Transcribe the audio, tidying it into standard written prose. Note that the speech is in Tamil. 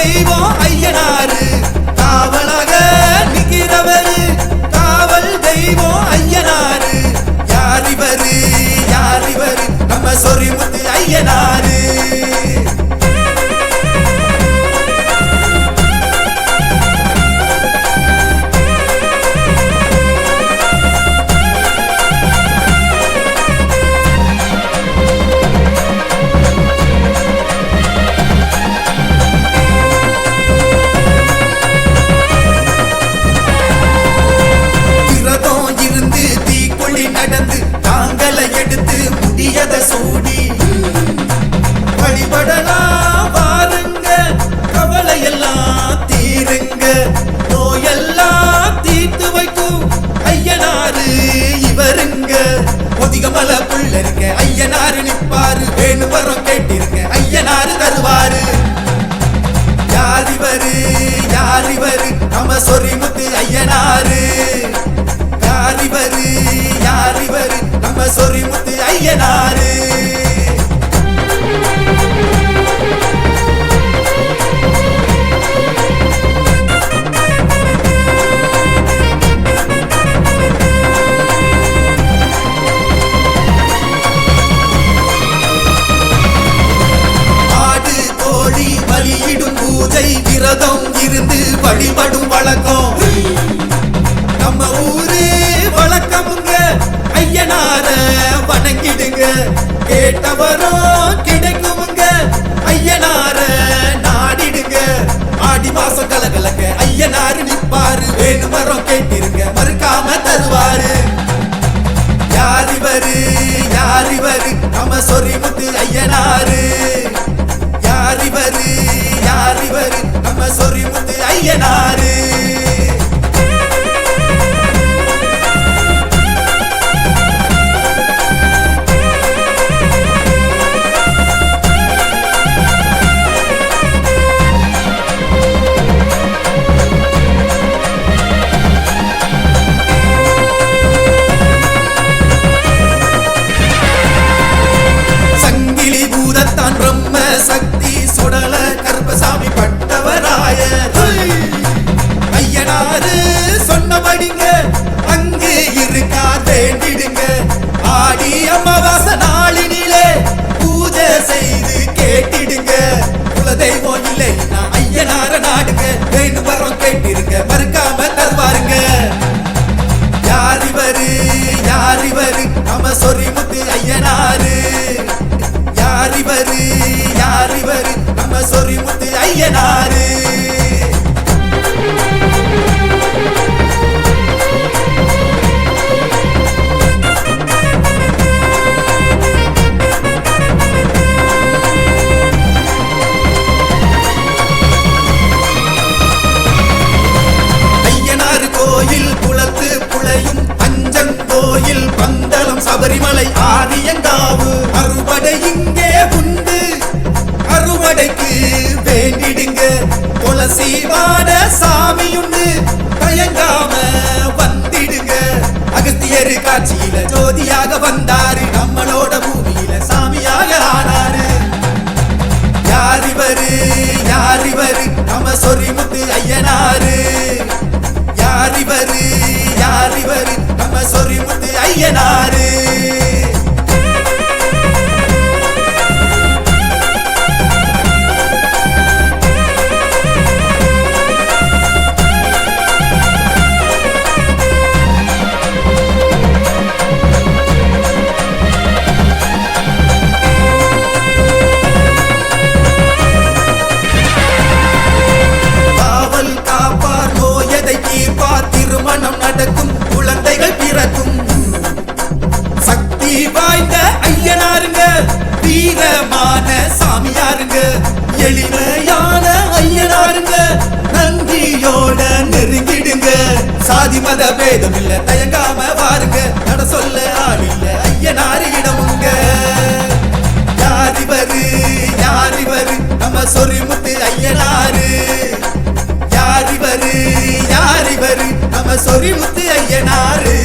தெய்வம் ஐயனாரு காவலாக நிக்கிறவரு காவல் தெய்வம் ஐயனாரு யாரிவரு நம்ம சொரிமுத்து ஐயனாரு நடந்து தாங்களை எடுத்து முடியத சூடி வழிபடலாம் வாருங்க கவலையெல்லாம் தீருங்க நோயெல்லாம் தீர்த்து வைக்கும் ஐயனாரு இவருங்க ஒதிகமல புள்ள இருக்க ஐயனாரு நிப்பாரு வேணு வரம் கேட்டிருக்க ஐயனாரு தருவாரு யாரிவரு நம்ம சொரிமுத்து ஐயனாரு யாரிவரு நம்ம சொரிமுத்து ஐயனாரு ஆடு கோழி பலியிடும் பூஜை விரதம் இருந்து வழிபடும் வழக்கம் நம்ம ஊரு வழக்கமுங்க ஐயனார வணங்கிடுங்க கேட்டவரும் கிடைக்குமுங்க ஐயனார நாடிடுங்க ஆடி மாசம் கலகலக்க ஐயனாரு நிப்பாரு வேணு வரம் கேட்டிருங்க மறுக்காம தருவாரு யாரிவரு நம்ம சொரிமுத்து ஐயனாரு யாரிவரு நம்ம சொரிமுத்து ஐயனாரு பிரம்ம சக்தி சுடல கருப்பசாமி பட்டவராய ஐயனாரு சொன்னபடிங்க அங்கு இருக்கா வேண்டிடுங்க ஆடி அமாவாசை நாளினிலே பூஜை செய்து கேட்டிடுங்க குலதெய்வம் இல்லை நான் ஐயனார நாடுங்க வேணு வரம் கேட்டிருங்க மறுக்காம தருவாருங்க யாரிவரு நம்ம சொரிமுத்து ஐயனாரு யாரிவரு நம்ம சொரிமுத்து ஐயனாரு ஐயனாரு கோயில் குளத்து புழையும் அஞ்சங்கோயில் பந்தளம் சபரிமலை ஆரியங்காவு அறுபடை இங்கே உண்டு அறுவடைக்கு வேண்டிடுங்க துளசிவான சாமியுண்டு தயங்காம வந்திடுங்க அகத்தியரு காட்சியில ஜோதியாக வந்தாரு நம்மளோட பூமியில சாமியாக ஆனாரு யாரிவரு நம்ம சொரிமுத்து ஐயனாரு யாரிவரு நம்ம சொரிமுத்து ஐயனாரு திருமணம் நடக்கும் குழந்தைகள் பிறக்கும் சக்தி வாய்ந்த ஐயனாருங்க வீரமான சாமியாருங்க எளிமையான ஐயனாருங்க நன்றியோட நெருங்கிடுங்க சாதி மத பேதம் இல்ல தயங்காம வாருங்க நட சொல்ல ஆள் இல்ல ஐயனாரு இடமுங்க யாரிவரு நம்ம சொரிமுத்து ஐயனாரு யாரிவரு நம்ம சொரிமுத்து ஐயனாரு